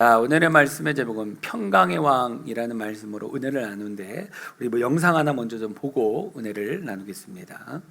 오늘의 말씀의 제목은 평강의 왕이라는 말씀으로 은혜를 나누는데, 우리 영상 하나 먼저 좀 보고 은혜를 나누겠습니다.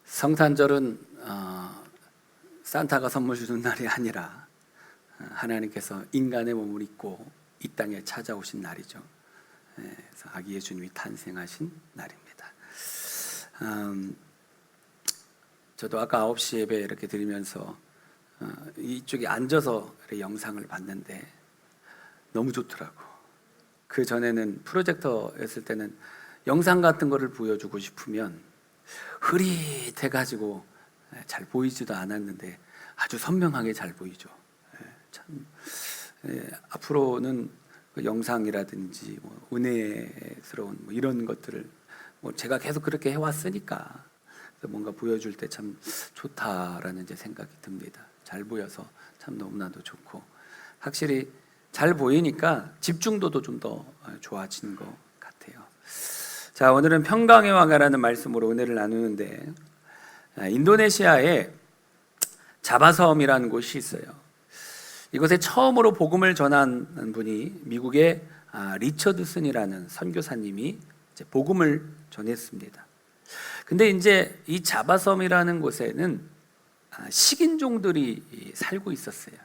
성탄절은 산타가 선물 주는 날이 아니라 하나님께서 인간의 몸을 입고 이 땅에 찾아오신 날이죠. 그래서 아기 예수님이 탄생하신 날입니다. 저도 아까 9시 예배 이렇게 드리면서 이쪽에 앉아서 영상을 봤는데 너무 좋더라고. 그 전에는 프로젝터였을 때는 영상 같은 거를 보여주고 싶으면 흐릿해가지고 잘 보이지도 않았는데 아주 선명하게 잘 보이죠. 참 앞으로는 그 영상이라든지 은혜스러운 이런 것들을 제가 계속 그렇게 해왔으니까 뭔가 보여줄 때 참 좋다라는 이제 생각이 듭니다. 잘 보여서 참 너무나도 좋고, 확실히 잘 보이니까 집중도도 좀 더 좋아지는 것 같아요. 자, 오늘은 평강의 왕이라는 말씀으로 은혜를 나누는데, 인도네시아에 자바섬이라는 곳이 있어요. 이곳에 처음으로 복음을 전한 분이 미국의 리처드슨이라는 선교사님이 이제 복음을 전했습니다. 근데 이제 이 자바섬이라는 곳에는 식인종들이 살고 있었어요.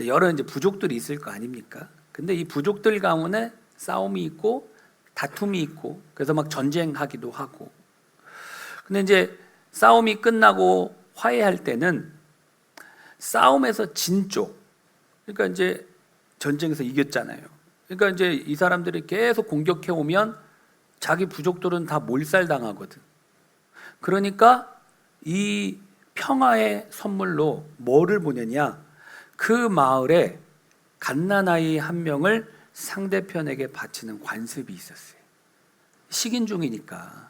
여러 이제 부족들이 있을 거 아닙니까? 근데 이 부족들 가운데 싸움이 있고 다툼이 있고, 그래서 막 전쟁하기도 하고. 근데 이제 싸움이 끝나고 화해할 때는 싸움에서 진 쪽, 그러니까 이제 전쟁에서 이겼잖아요. 그러니까 이제 이 사람들이 계속 공격해 오면 자기 부족들은 다 몰살당하거든. 그러니까 이 평화의 선물로 뭐를 보내냐? 그 마을에 갓난아이 한 명을 상대편에게 바치는 관습이 있었어요. 식인종이니까.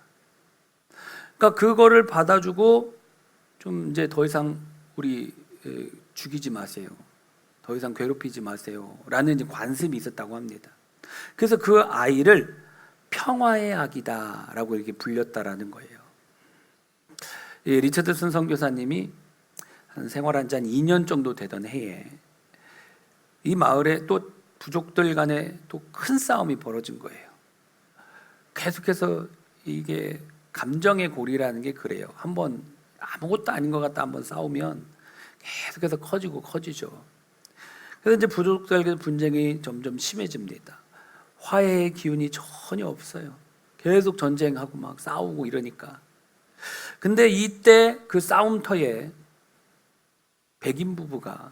그러니까 그거를 받아주고 좀 이제 더 이상 우리 죽이지 마세요. 더 이상 괴롭히지 마세요. 라는 이제 관습이 있었다고 합니다. 그래서 그 아이를 평화의 아기다라고 이렇게 불렸다라는 거예요. 이 리처드슨 선교사님이 생활한 지 한 2년 정도 되던 해에 이 마을에 또 부족들 간에 또 큰 싸움이 벌어진 거예요. 계속해서 이게 감정의 골이라는 게 그래요. 한번 아무것도 아닌 것 같다 한번 싸우면 계속해서 커지죠. 그래서 이제 부족들의 분쟁이 점점 심해집니다. 화해의 기운이 전혀 없어요. 계속 전쟁하고 막 싸우고 이러니까. 근데 이때 그 싸움터에 백인 부부가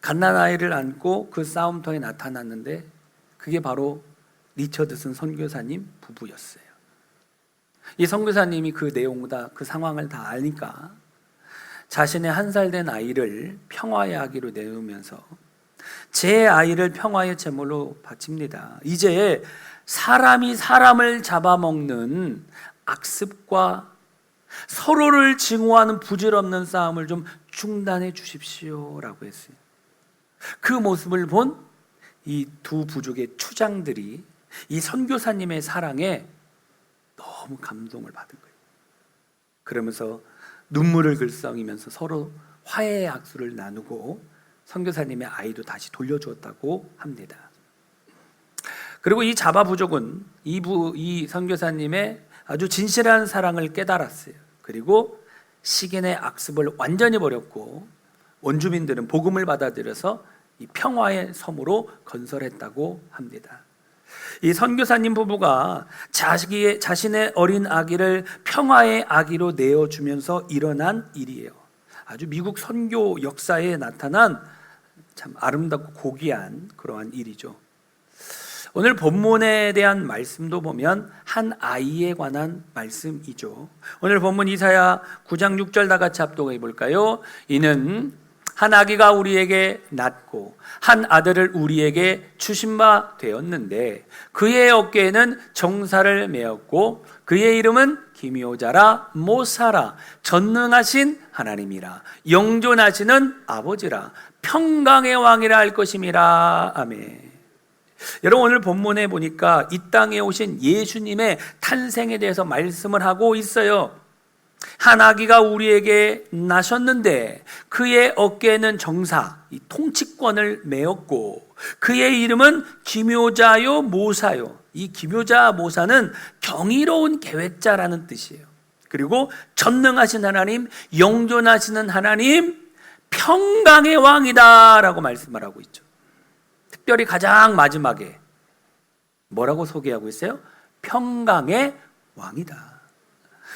갓난아이를 안고 그 싸움터에 나타났는데 그게 바로 리처드슨 선교사님 부부였어요. 이 선교사님이 그 내용보다 그 상황을 다 아니까 자신의 1살 된 아이를 평화의 아기로 내놓으면서 제 아이를 평화의 제물로 바칩니다. 이제 사람이 사람을 잡아먹는 악습과 서로를 증오하는 부질없는 싸움을 좀 중단해 주십시오라고 했어요. 그 모습을 본 이 두 부족의 추장들이 이 선교사님의 사랑에 너무 감동을 받은 거예요. 그러면서 눈물을 글썽이면서 서로 화해의 악수를 나누고 선교사님의 아이도 다시 돌려주었다고 합니다. 그리고 이 자바 부족은 이 선교사님의 아주 진실한 사랑을 깨달았어요. 그리고 식인의 악습을 완전히 버렸고 원주민들은 복음을 받아들여서 이 평화의 섬으로 건설했다고 합니다. 이 선교사님 부부가 자신의 어린 아기를 평화의 아기로 내어주면서 일어난 일이에요. 아주 미국 선교 역사에 나타난 참 아름답고 고귀한 그러한 일이죠. 오늘 본문에 대한 말씀도 보면 한 아이에 관한 말씀이죠. 오늘 본문 이사야 9장 6절 다 같이 합독해 볼까요? 이는 한 아기가 우리에게 낳고 한 아들을 우리에게 주신 바 되었는데 그의 어깨에는 정사를 메었고 그의 이름은 기묘자라 모사라 전능하신 하나님이라 영존하시는 아버지라 평강의 왕이라 할 것임이라. 아멘. 여러분, 오늘 본문에 보니까 이 땅에 오신 예수님의 탄생에 대해서 말씀을 하고 있어요. 한 아기가 우리에게 나셨는데 그의 어깨에는 정사, 이 통치권을 메었고 그의 이름은 기묘자요 모사요. 이 기묘자 모사는 경이로운 계획자라는 뜻이에요. 그리고 전능하신 하나님, 영존하시는 하나님, 평강의 왕이다 라고 말씀을 하고 있죠. 특별히 가장 마지막에 뭐라고 소개하고 있어요? 평강의 왕이다.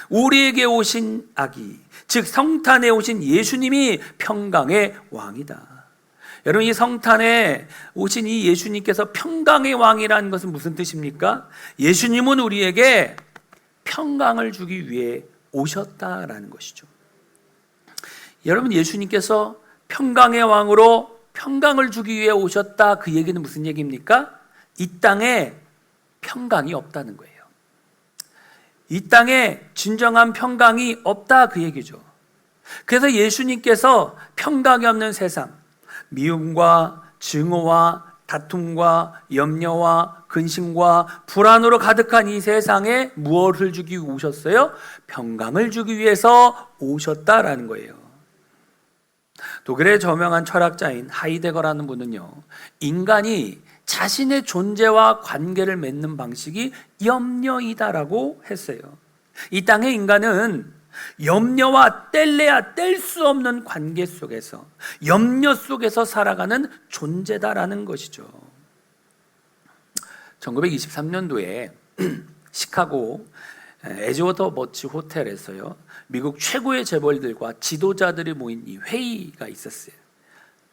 우리에게 오신 아기, 즉 성탄에 오신 예수님이 평강의 왕이다. 여러분, 이 성탄에 오신 이 예수님께서 평강의 왕이라는 것은 무슨 뜻입니까? 예수님은 우리에게 평강을 주기 위해 오셨다라는 것이죠. 여러분, 예수님께서 평강의 왕으로 평강을 주기 위해 오셨다, 그 얘기는 무슨 얘기입니까? 이 땅에 평강이 없다는 거예요. 이 땅에 진정한 평강이 없다, 그 얘기죠. 그래서 예수님께서 평강이 없는 세상, 미움과 증오와 다툼과 염려와 근심과 불안으로 가득한 이 세상에 무엇을 주기 위해 오셨어요? 평강을 주기 위해서 오셨다라는 거예요. 독일의 저명한 철학자인 하이데거라는 분은요, 인간이 자신의 존재와 관계를 맺는 방식이 염려이다라고 했어요. 이 땅의 인간은 염려와 뗄래야 뗄 수 없는 관계 속에서, 염려 속에서 살아가는 존재다라는 것이죠. 1923년도에 시카고 에즈워터 머치 호텔에서요, 미국 최고의 재벌들과 지도자들이 모인 이 회의가 있었어요.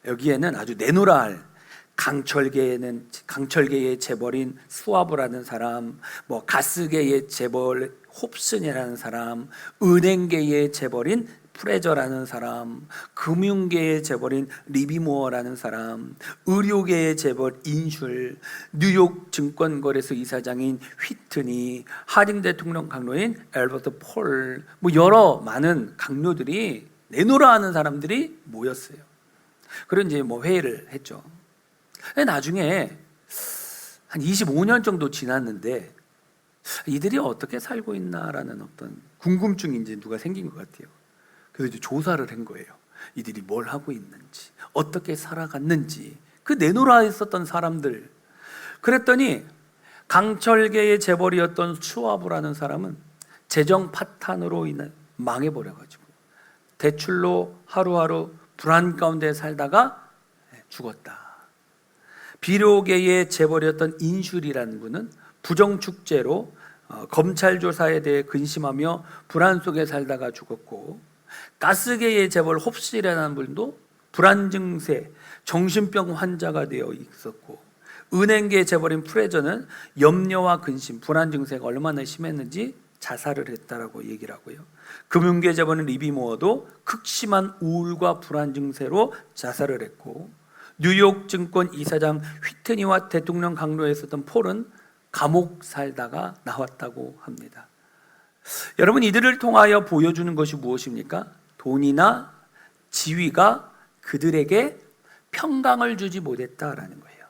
여기에는 아주 내노라 할 강철계의 재벌인 스와브라는 사람, 뭐 가스계의 재벌 홉슨이라는 사람, 은행계의 재벌인 프레저라는 사람, 금융계의 재벌인 리비모어라는 사람, 의료계의 재벌 인슐, 뉴욕 증권거래소 이사장인 휘트니, 하딩 대통령 강로인 엘버트 폴, 뭐 여러 많은 강료들이, 내노라 하는 사람들이 모였어요. 그런 이제 뭐 회의를 했죠. 나중에 한 25년 정도 지났는데 이들이 어떻게 살고 있나라는 어떤 궁금증이 이제 누가 생긴 것 같아요. 그래서 이제 조사를 한 거예요. 이들이 뭘 하고 있는지, 어떻게 살아갔는지, 그 내노라 있었던 사람들. 그랬더니 강철계의 재벌이었던 슈와브라는 사람은 재정 파탄으로 인해 망해버려가지고 대출로 하루하루 불안 가운데 살다가 죽었다. 비료계의 재벌이었던 인슐이라는 분은 부정축제로 검찰 조사에 대해 근심하며 불안 속에 살다가 죽었고, 가스계의 재벌 홉스라는 분도 불안 증세, 정신병 환자가 되어 있었고, 은행계 재벌인 프레저는 염려와 근심, 불안 증세가 얼마나 심했는지 자살을 했다라고 얘기를 하고요. 금융계 재벌인 리비모어도 극심한 우울과 불안 증세로 자살을 했고, 뉴욕 증권 이사장 휘트니와 대통령 강로에 있었던 폴은 감옥 살다가 나왔다고 합니다. 여러분, 이들을 통하여 보여주는 것이 무엇입니까? 돈이나 지위가 그들에게 평강을 주지 못했다라는 거예요.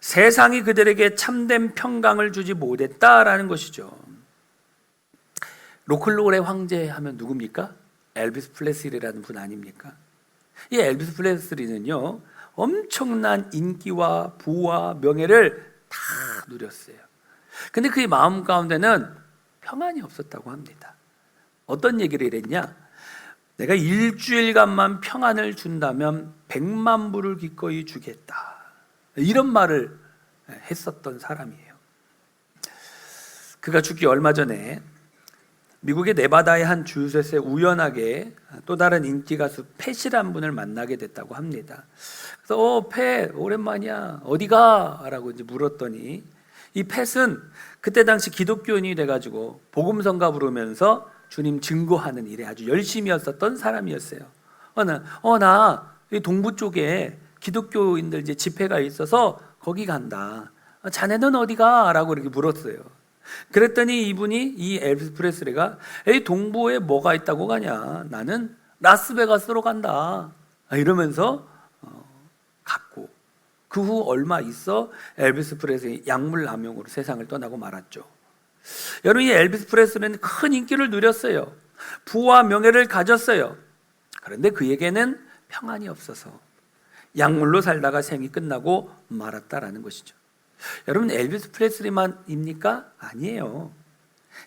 세상이 그들에게 참된 평강을 주지 못했다라는 것이죠. 로클롤의 황제 하면 누굽니까? 엘비스 프레슬리라는 분 아닙니까? 이 엘비스 프레슬리는요, 엄청난 인기와 부와 명예를 다 누렸어요. 근데 그의 마음 가운데는 평안이 없었다고 합니다. 어떤 얘기를 했냐? 내가 일주일간만 평안을 준다면 100만 불을 기꺼이 주겠다, 이런 말을 했었던 사람이에요. 그가 죽기 얼마 전에 미국의 네바다의 한 주유소에서 우연하게 또 다른 인기 가수 팻이라는 분을 만나게 됐다고 합니다. 그래서 팻 오랜만이야, 어디가? 라고 이제 물었더니, 이 팻은 그때 당시 기독교인이 돼가지고 복음성가 부르면서 주님 증거하는 일에 아주 열심히 했었던 사람이었어요. 나 동부 쪽에 기독교인들 이제 집회가 있어서 거기 간다. 자네는 어디가? 라고 이렇게 물었어요. 그랬더니 이 엘비스 프레슬리가 동부에 뭐가 있다고 가냐, 나는 라스베가스로 간다, 이러면서 갔고, 그 후 얼마 있어 엘비스 프레슬리 약물남용으로 세상을 떠나고 말았죠. 여러분, 이 엘비스 프레슬리는 큰 인기를 누렸어요. 부와 명예를 가졌어요. 그런데 그에게는 평안이 없어서 약물로 살다가 생이 끝나고 말았다라는 것이죠. 여러분, 엘비스 프레슬리만입니까? 아니에요.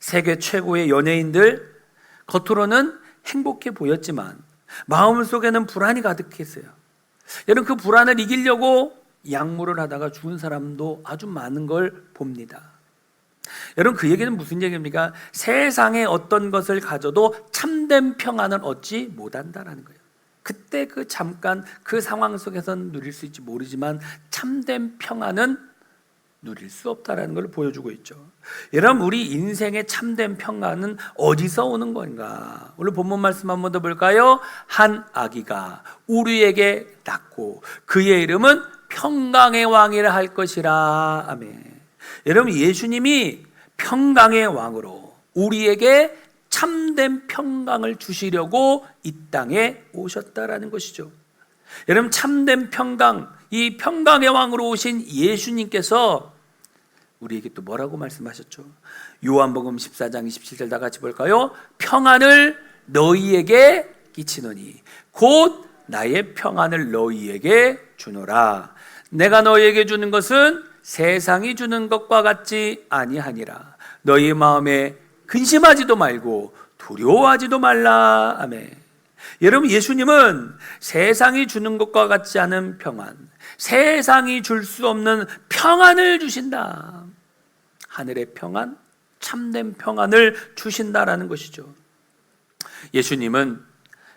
세계 최고의 연예인들, 겉으로는 행복해 보였지만 마음속에는 불안이 가득했어요. 여러분, 그 불안을 이기려고 약물을 하다가 죽은 사람도 아주 많은 걸 봅니다. 여러분, 그 얘기는 무슨 얘기입니까? 세상에 어떤 것을 가져도 참된 평안을 얻지 못한다라는 거예요. 그때 잠깐 그 상황 속에서는 누릴 수 있지 모르지만 참된 평안은 누릴 수 없다라는 걸 보여주고 있죠. 여러분, 우리 인생의 참된 평안은 어디서 오는 건가? 오늘 본문 말씀 한 번 더 볼까요? 한 아기가 우리에게 낳고 그의 이름은 평강의 왕이라 할 것이라. 아멘. 여러분, 예수님이 평강의 왕으로 우리에게 참된 평강을 주시려고 이 땅에 오셨다라는 것이죠. 여러분, 참된 평강, 이 평강의 왕으로 오신 예수님께서 우리에게 또 뭐라고 말씀하셨죠? 요한복음 14장 27절 다 같이 볼까요? 평안을 너희에게 끼치노니 곧 나의 평안을 너희에게 주노라. 내가 너희에게 주는 것은 세상이 주는 것과 같지 아니하니라. 너희 마음에 근심하지도 말고 두려워하지도 말라. 아멘. 여러분, 예수님은 세상이 주는 것과 같지 않은 평안, 세상이 줄 수 없는 평안을 주신다. 하늘의 평안, 참된 평안을 주신다라는 것이죠. 예수님은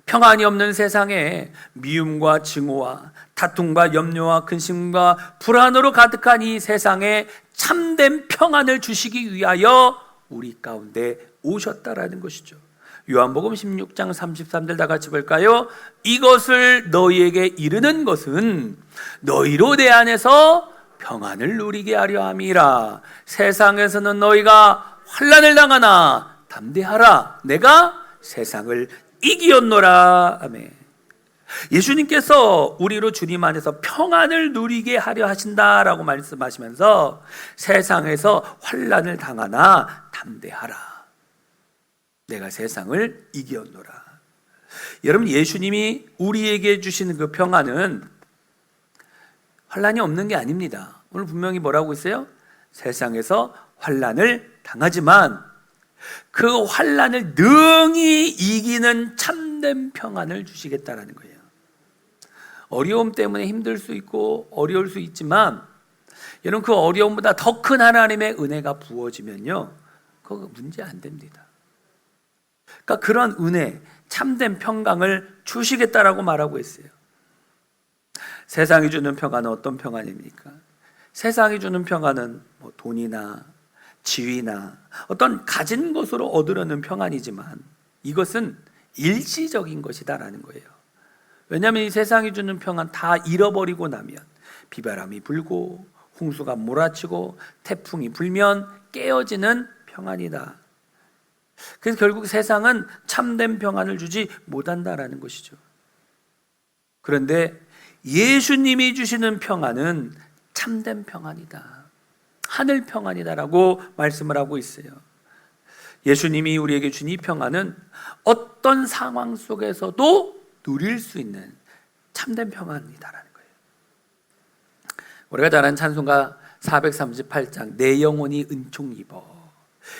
평안이 없는 세상에 미움과 증오와 다툼과 염려와 근심과 불안으로 가득한 이 세상에 참된 평안을 주시기 위하여 우리 가운데 오셨다라는 것이죠. 요한복음 16장 33절 다 같이 볼까요? 이것을 너희에게 이르는 것은 너희로 내 안에서 평안을 누리게 하려 함이라. 세상에서는 너희가 환난을 당하나 담대하라. 내가 세상을 이기었노라. 아멘. 예수님께서 우리로 주님 안에서 평안을 누리게 하려 하신다라고 말씀하시면서 세상에서 환난을 당하나 담대하라. 내가 세상을 이기었노라. 여러분, 예수님이 우리에게 주시는 그 평안은 환난이 없는 게 아닙니다. 오늘 분명히 뭐라고 있어요? 세상에서 환난을 당하지만 그 환난을 능히 이기는 참된 평안을 주시겠다라는 거예요. 어려움 때문에 힘들 수 있고 어려울 수 있지만 여러분, 그 어려움보다 더 큰 하나님의 은혜가 부어지면요, 그거 문제 안 됩니다. 그러니까 그런 은혜, 참된 평강을 주시겠다라고 말하고 있어요. 세상이 주는 평안은 어떤 평안입니까? 세상이 주는 평안은 뭐 돈이나 지위나 어떤 가진 것으로 얻으려는 평안이지만 이것은 일시적인 것이다라는 거예요. 왜냐하면 이 세상이 주는 평안 다 잃어버리고 나면 비바람이 불고 홍수가 몰아치고 태풍이 불면 깨어지는 평안이다. 그래서 결국 세상은 참된 평안을 주지 못한다라는 것이죠. 그런데 예수님이 주시는 평안은 참된 평안이다, 하늘 평안이다라고 말씀을 하고 있어요. 예수님이 우리에게 준 이 평안은 어떤 상황 속에서도 누릴 수 있는 참된 평안이다라는 거예요. 우리가 잘 아는 찬송가 438장 내 영혼이 은총 입어,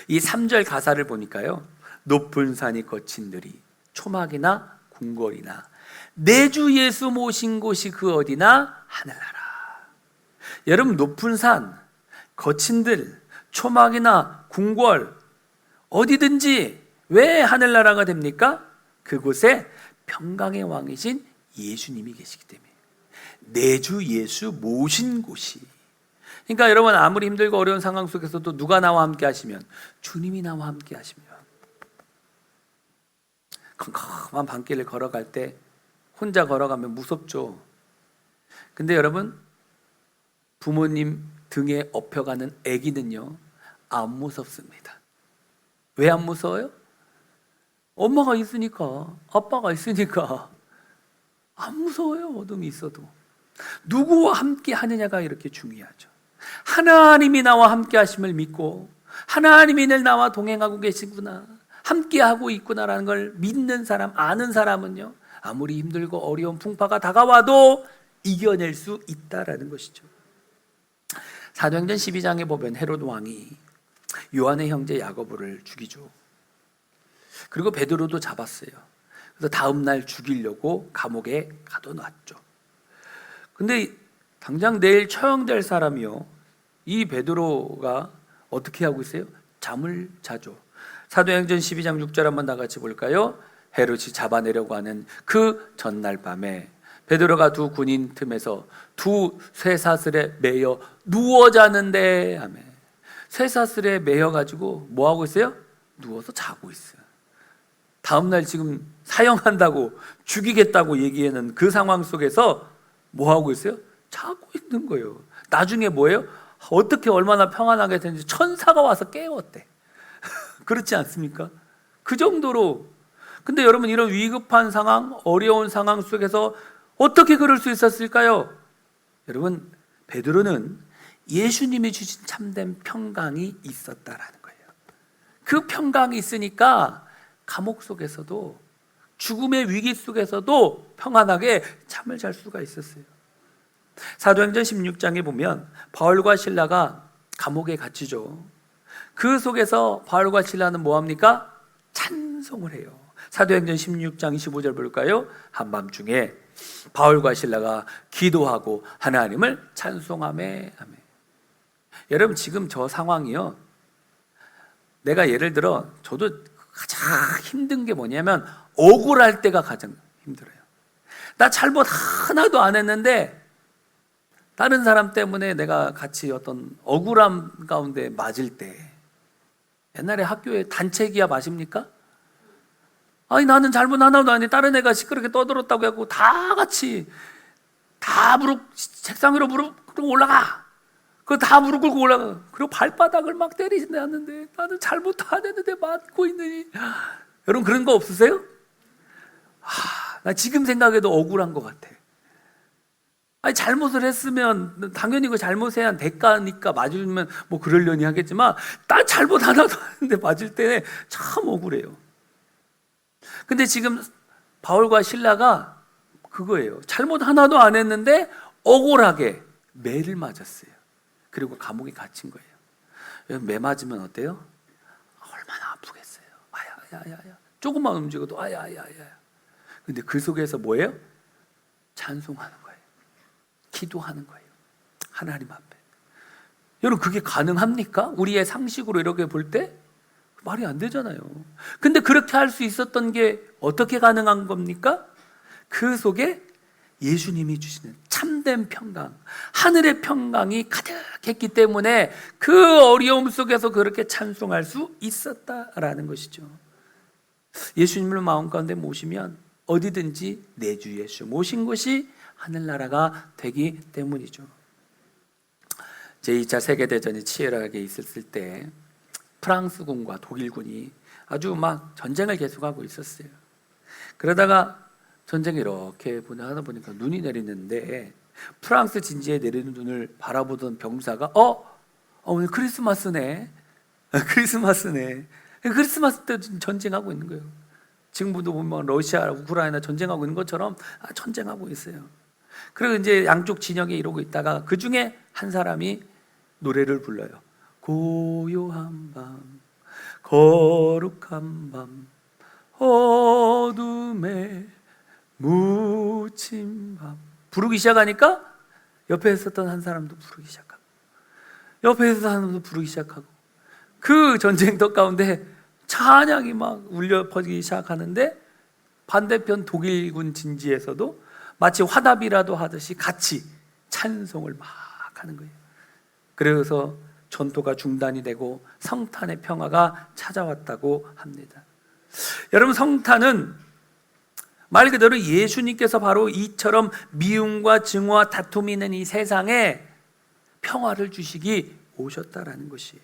이 3절 가사를 보니까요, 높은 산이 거친 들이 초막이나 궁궐이나 내 주 예수 모신 곳이 그 어디나 하늘나라. 여러분, 높은 산, 거친 들, 초막이나 궁궐, 어디든지 왜 하늘나라가 됩니까? 그곳에 평강의 왕이신 예수님이 계시기 때문에, 내 주 예수 모신 곳이. 그러니까 여러분, 아무리 힘들고 어려운 상황 속에서도 누가 나와 함께 하시면, 주님이 나와 함께 하시면, 컴컴한 밤길을 걸어갈 때 혼자 걸어가면 무섭죠. 근데 여러분, 부모님 등에 업혀가는 아기는요, 안 무섭습니다. 왜 안 무서워요? 엄마가 있으니까, 아빠가 있으니까 안 무서워요. 어둠이 있어도. 누구와 함께 하느냐가 이렇게 중요하죠. 하나님이 나와 함께 하심을 믿고, 하나님이 늘 나와 동행하고 계시구나, 함께 하고 있구나라는 걸 믿는 사람, 아는 사람은요, 아무리 힘들고 어려운 풍파가 다가와도 이겨낼 수 있다라는 것이죠. 사도행전 12장에 보면 헤롯 왕이 요한의 형제 야고보를 죽이죠. 그리고 베드로도 잡았어요. 그래서 다음 날 죽이려고 감옥에 가둬놨죠. 근데 당장 내일 처형될 사람이요, 이 베드로가 어떻게 하고 있어요? 잠을 자죠. 사도행전 12장 6절 한번 다 같이 볼까요? 헤롯이 잡아내려고 하는 그 전날 밤에 베드로가 두 군인 틈에서 두 쇠사슬에 매여 누워 자는데, 아멘. 쇠사슬에 매여 가지고 뭐 하고 있어요? 누워서 자고 있어요. 다음날 지금 사형한다고, 죽이겠다고 얘기하는 그 상황 속에서 뭐 하고 있어요? 자고 있는 거예요. 나중에 뭐예요? 어떻게 얼마나 평안하게 되는지 천사가 와서 깨웠대. 그렇지 않습니까? 그 정도로. 근데 여러분, 이런 위급한 상황, 어려운 상황 속에서 어떻게 그럴 수 있었을까요? 여러분, 베드로는 예수님이 주신 참된 평강이 있었다라는 거예요. 그 평강이 있으니까 감옥 속에서도, 죽음의 위기 속에서도 평안하게 잠을 잘 수가 있었어요. 사도행전 16장에 보면 바울과 실라가 감옥에 갇히죠. 그 속에서 바울과 실라는 뭐합니까? 찬송을 해요. 사도행전 16장 25절 볼까요? 한밤중에 바울과 실라가 기도하고 하나님을 찬송하며. 여러분, 지금 저 상황이요, 내가 예를 들어 저도 가장 힘든 게 뭐냐면 억울할 때가 가장 힘들어요. 나 잘못 하나도 안 했는데 다른 사람 때문에 내가 같이 어떤 억울함 가운데 맞을 때, 옛날에 학교에 단체 기합 아십니까? 아니, 나는 잘못 하나도 안 했는데 다른 애가 시끄럽게 떠들었다고 해갖고 다 같이 다 책상 위로 무릎 꿇고 올라가. 그거 다 무릎 꿇고 올라가. 그리고 발바닥을 막 때리시는데 나는 잘못 안 했는데 맞고 있느니. 여러분, 그런 거 없으세요? 나 지금 생각해도 억울한 것 같아. 아니, 잘못을 했으면 당연히 그 잘못에 대한 대가니까 맞으면 뭐 그러려니 하겠지만, 나 잘못 하나도 안 했는데 맞을 때 참 억울해요. 근데 지금 바울과 실라가 그거예요. 잘못 하나도 안 했는데 억울하게 매를 맞았어요. 그리고 감옥에 갇힌 거예요. 매 맞으면 어때요? 얼마나 아프겠어요. 아야야야. 조금만 움직여도 아야야야. 근데 그 속에서 뭐예요? 찬송하는 거예요. 기도하는 거예요. 하나님 앞에. 여러분, 그게 가능합니까? 우리의 상식으로 이렇게 볼 때 말이 안 되잖아요. 근데 그렇게 할 수 있었던 게 어떻게 가능한 겁니까? 그 속에 예수님이 주시는 참된 평강, 하늘의 평강이 가득했기 때문에 그 어려움 속에서 그렇게 찬송할 수 있었다라는 것이죠. 예수님을 마음 가운데 모시면 어디든지 내 주 예수 모신 곳이 하늘나라가 되기 때문이죠. 제2차 세계대전이 치열하게 있었을 때 프랑스군과 독일군이 아주 막 전쟁을 계속하고 있었어요. 그러다가 전쟁이 이렇게 하다 보니까 눈이 내리는데 프랑스 진지에 내리는 눈을 바라보던 병사가 오늘 크리스마스네. 크리스마스네. 크리스마스 때 전쟁하고 있는 거예요. 지금도 보면 러시아, 우크라이나 전쟁하고 있는 것처럼 전쟁하고 있어요. 그리고 이제 양쪽 진영에 이러고 있다가 그 중에 한 사람이 노래를 불러요. 고요한 밤, 거룩한 밤, 어둠에 묻힌 밤. 부르기 시작하니까 옆에 있었던 한 사람도 부르기 시작하고, 옆에 있었던 한 사람도 부르기 시작하고, 그 전쟁터 가운데 찬양이 막 울려 퍼지기 시작하는데 반대편 독일군 진지에서도 마치 화답이라도 하듯이 같이 찬송을 막 하는 거예요. 그래서 전투가 중단이 되고 성탄의 평화가 찾아왔다고 합니다. 여러분, 성탄은 말 그대로 예수님께서 바로 이처럼 미움과 증오와 다툼이 있는 이 세상에 평화를 주시기 오셨다라는 것이에요.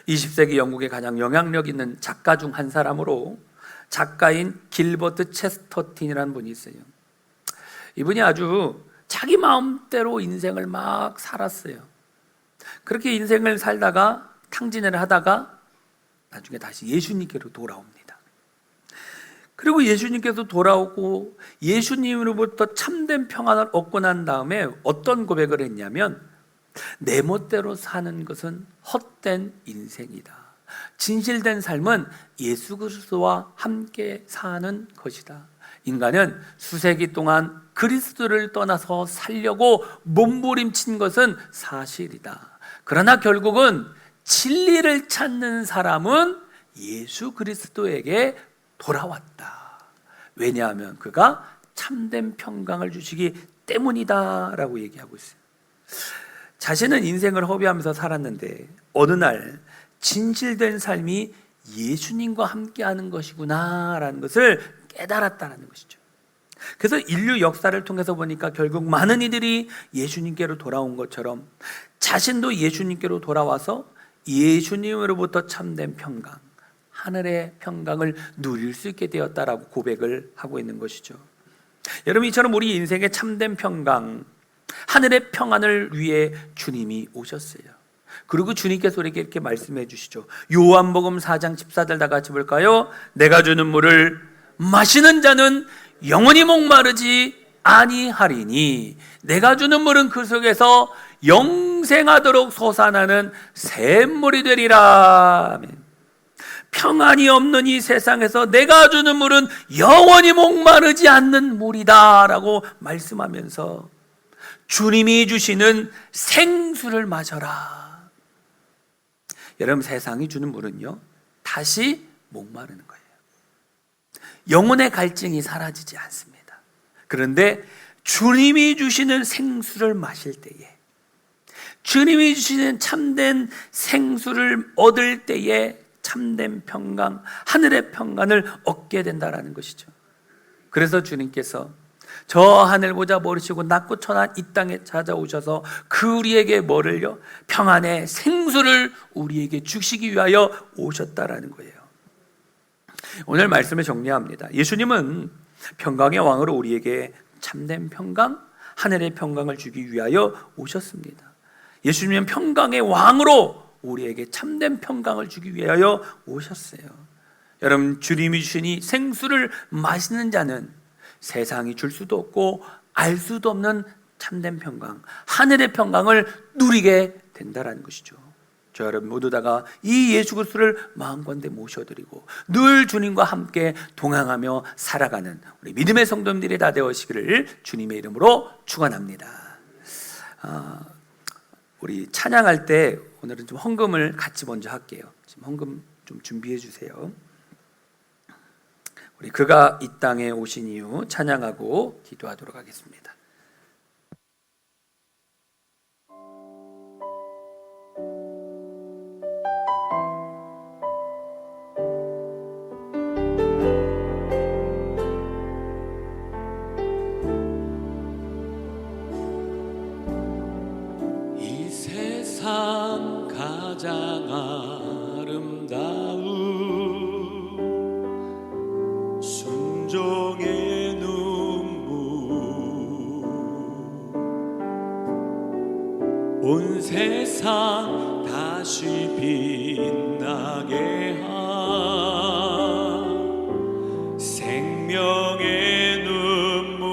20세기 영국의 가장 영향력 있는 작가 중 한 사람으로 작가인 길버트 체스터틴이라는 분이 있어요. 이분이 아주 자기 마음대로 인생을 막 살았어요. 그렇게 인생을 살다가 탕진을 하다가 나중에 다시 예수님께로 돌아옵니다. 그리고 예수님께서 돌아오고 예수님으로부터 참된 평안을 얻고 난 다음에 어떤 고백을 했냐면, 내 멋대로 사는 것은 헛된 인생이다. 진실된 삶은 예수 그리스도와 함께 사는 것이다. 인간은 수세기 동안 그리스도를 떠나서 살려고 몸부림친 것은 사실이다. 그러나 결국은 진리를 찾는 사람은 예수 그리스도에게 돌아왔다. 왜냐하면 그가 참된 평강을 주시기 때문이다 라고 얘기하고 있어요. 자신은 인생을 허비하면서 살았는데 어느 날 진실된 삶이 예수님과 함께하는 것이구나 라는 것을 깨달았다는 것이죠. 그래서 인류 역사를 통해서 보니까 결국 많은 이들이 예수님께로 돌아온 것처럼 자신도 예수님께로 돌아와서 예수님으로부터 참된 평강, 하늘의 평강을 누릴 수 있게 되었다라고 고백을 하고 있는 것이죠. 여러분, 이처럼 우리 인생의 참된 평강, 하늘의 평안을 위해 주님이 오셨어요. 그리고 주님께서 우리에게 이렇게 말씀해 주시죠. 요한복음 4장 14절 다 같이 볼까요? 내가 주는 물을 마시는 자는 영원히 목마르지 아니하리니 내가 주는 물은 그 속에서 영생하도록 솟아나는 샘물이 되리라. 평안이 없는 이 세상에서 내가 주는 물은 영원히 목마르지 않는 물이다 라고 말씀하면서 주님이 주시는 생수를 마셔라. 여러분, 세상이 주는 물은요, 다시 목마르는 거예요. 영혼의 갈증이 사라지지 않습니다. 그런데 주님이 주시는 생수를 마실 때에, 주님이 주시는 참된 생수를 얻을 때에 참된 평강, 하늘의 평강을 얻게 된다는 것이죠. 그래서 주님께서 저 하늘 보자 모르시고 낮고 천한 이 땅에 찾아오셔서 그 우리에게 뭐를요? 평안의 생수를 우리에게 주시기 위하여 오셨다라는 거예요. 오늘 말씀을 정리합니다. 예수님은 평강의 왕으로 우리에게 참된 평강, 하늘의 평강을 주기 위하여 오셨습니다. 예수님은 평강의 왕으로 우리에게 참된 평강을 주기 위하여 오셨어요. 여러분, 주님이 주신 이 생수를 마시는 자는 세상이 줄 수도 없고 알 수도 없는 참된 평강, 하늘의 평강을 누리게 된다는 것이죠. 저 여러분 모두 다가 이 예수 그리스도를 마음건대 모셔드리고 늘 주님과 함께 동행하며 살아가는 우리 믿음의 성도님들이 다 되시기를 주님의 이름으로 축원합니다. 우리 찬양할 때 오늘은 좀 헌금을 같이 먼저 할게요. 지금 헌금 좀 준비해 주세요. 우리 그가 이 땅에 오신 이유 찬양하고 기도하도록 하겠습니다. 이 세상 가장 아름다운 순종의 눈물 온 세상 다시 빛나게 한 생명의 눈물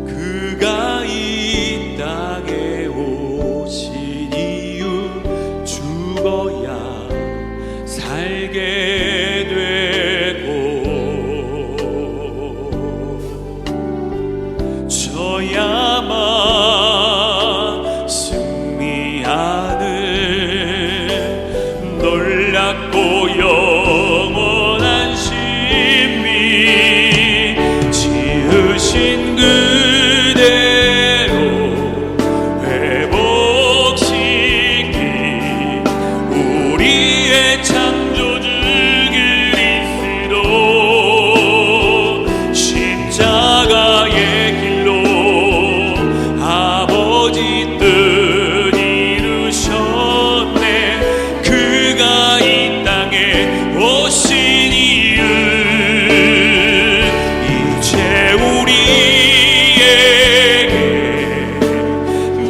그가 이 땅에 오신 이유 죽어야 살게 되고 저야만 승리하는 놀랍고 영원한 신비 지으신 그대로 회복시키 우리의 창조주 그리스도 십자가의 길로 아버지 뜻 이루셨네 그가 이 땅에 오신 이유 이제 우리에게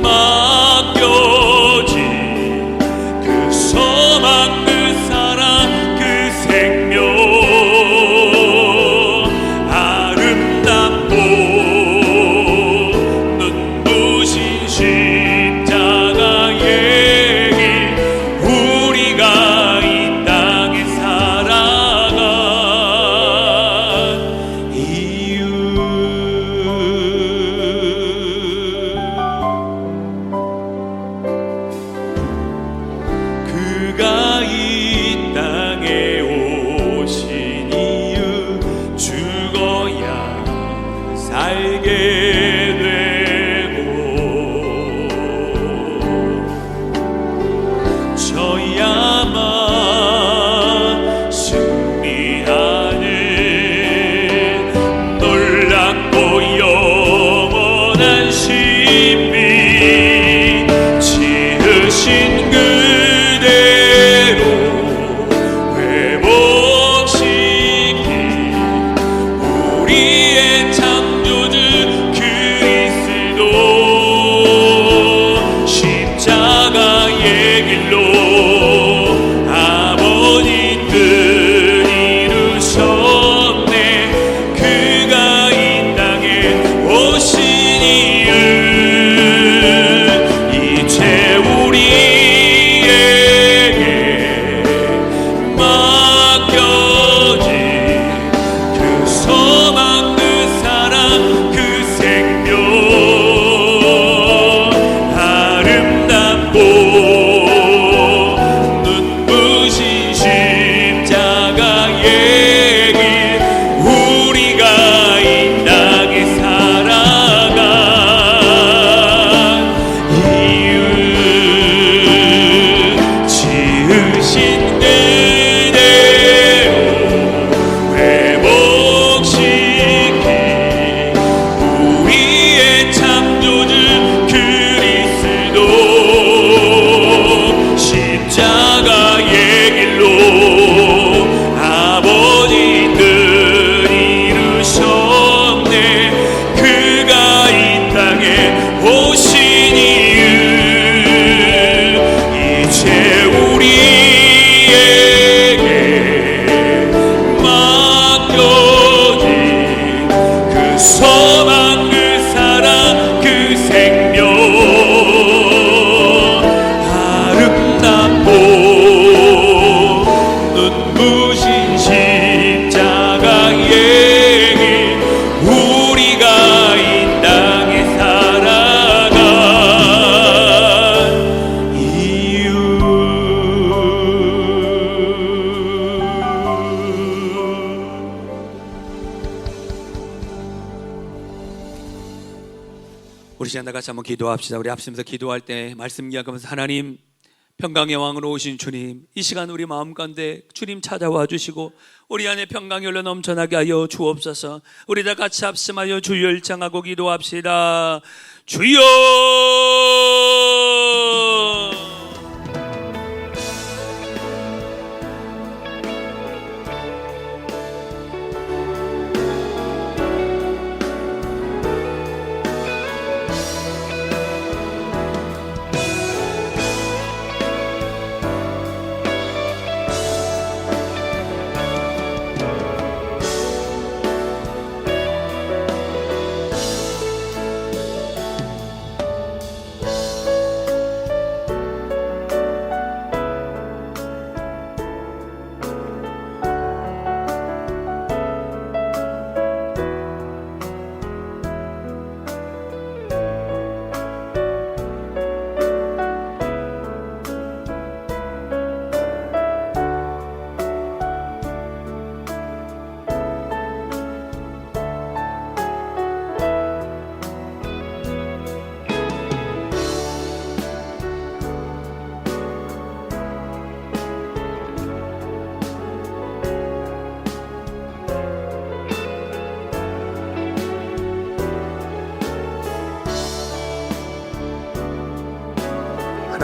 맡겨진 그 소망 그 사랑 그 생명 아름답고 눈부신 십자가의 길 우리가 이 땅에 살아간 이유 그가 이 땅에 오신 이유 죽어야 살게 되고 저야만 승리하는 놀랍고 영원한 신비 지으신 그대로 회복시키 우리의 창조주 그리스도 십자가의 길로 아버지 뜻 이루셨네 우리 시간 다 같이 한번 기도합시다. 우리 앞서면서 기도할 때 말씀 이야기하면서 하나님, 평강의 왕으로 오신 주님, 이 시간 우리 마음 가운데 주님 찾아와 주시고 우리 안에 평강이 흘러 넘쳐나게 하여 주옵소서. 우리 다 같이 합심하여 주 열창하고 기도합시다. 주여!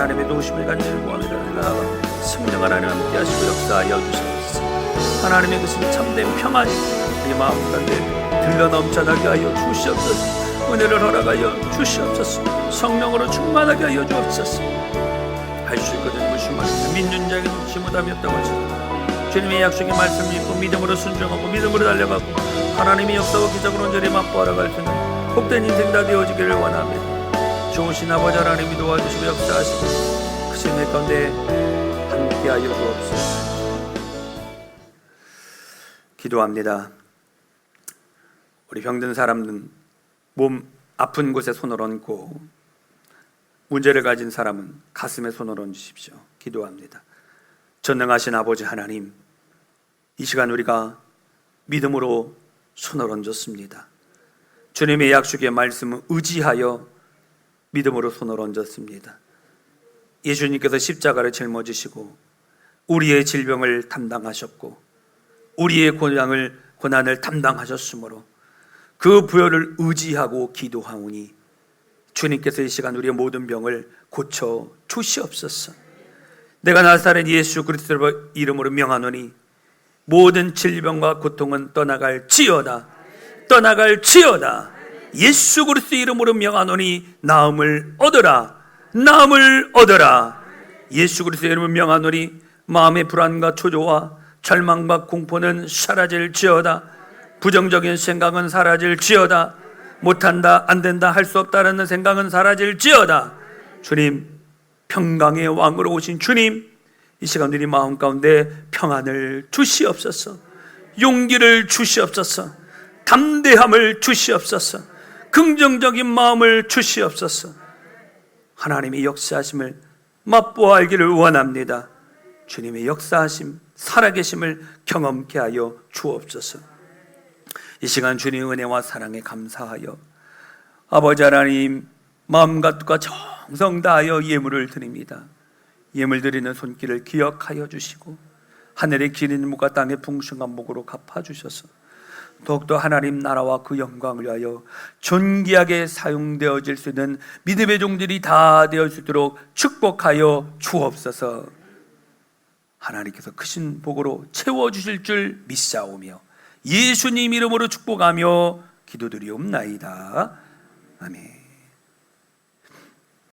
하나님의 도우심을 간절히 구합니다. 나아가 성령 하나님 함께 하시고 역사하여 주시옵소서. 하나님의 그 참된 평안이 우리 마음 가운데 들러 넘쳐나게 하여 주시옵소서. 은혜를 허락하여 주시옵소서. 성령으로 충만하게 하여 주옵소서. 할 수 있거든 무심하시며 믿는 자에게 놓지 못하였다고 하시다. 주님의 약속의 말씀을 믿고 믿음으로 순종하고 믿음으로 달려가고 하나님의 역사와 기적으로 온전히 맛보아라 갈 수 있는 복된 인생 다 되어지기를 원합니다. 좋으신 아버지 하나님이 도와주시고 역사하시고 그 생애 가운데 함께하여 주옵소서. 기도합니다. 우리 병든 사람은 몸 아픈 곳에 손을 얹고 문제를 가진 사람은 가슴에 손을 얹으십시오. 기도합니다. 전능하신 아버지 하나님, 이 시간 우리가 믿음으로 손을 얹었습니다. 주님의 약속의 말씀을 의지하여 믿음으로 손을 얹었습니다. 예수님께서 십자가를 짊어지시고 우리의 질병을 담당하셨고 우리의 고난을 담당하셨으므로 그 부여를 의지하고 기도하오니 주님께서 이 시간 우리의 모든 병을 고쳐 주시옵소서. 내가 나사렛 예수 그리스도의 이름으로 명하노니 모든 질병과 고통은 떠나갈지어다. 떠나갈지어다. 예수 그리스도의 이름으로 명하노니 나음을 얻어라. 나음을 얻어라. 예수 그리스도의 이름으로 명하노니 마음의 불안과 초조와 절망과 공포는 사라질지어다. 부정적인 생각은 사라질지어다. 못한다, 안된다, 할 수 없다라는 생각은 사라질지어다. 주님, 평강의 왕으로 오신 주님, 이 시간 우리 마음 가운데 평안을 주시옵소서. 용기를 주시옵소서. 담대함을 주시옵소서. 긍정적인 마음을 주시옵소서. 하나님의 역사하심을 맛보아 알기를 원합니다. 주님의 역사하심, 살아계심을 경험케 하여 주옵소서. 이 시간 주님의 은혜와 사랑에 감사하여 아버지 하나님 마음과 뜻과 정성 다하여 예물을 드립니다. 예물 드리는 손길을 기억하여 주시고 하늘의 기린 무가 땅의 풍성한 복으로 갚아주셔서 더욱더 하나님 나라와 그 영광을 위하여 존귀하게 사용되어질 수 있는 믿음의 종들이 다 되어 수 있도록 축복하여 주옵소서. 하나님께서 크신 복으로 채워주실 줄 믿사오며 예수님 이름으로 축복하며 기도드리옵나이다. 아멘.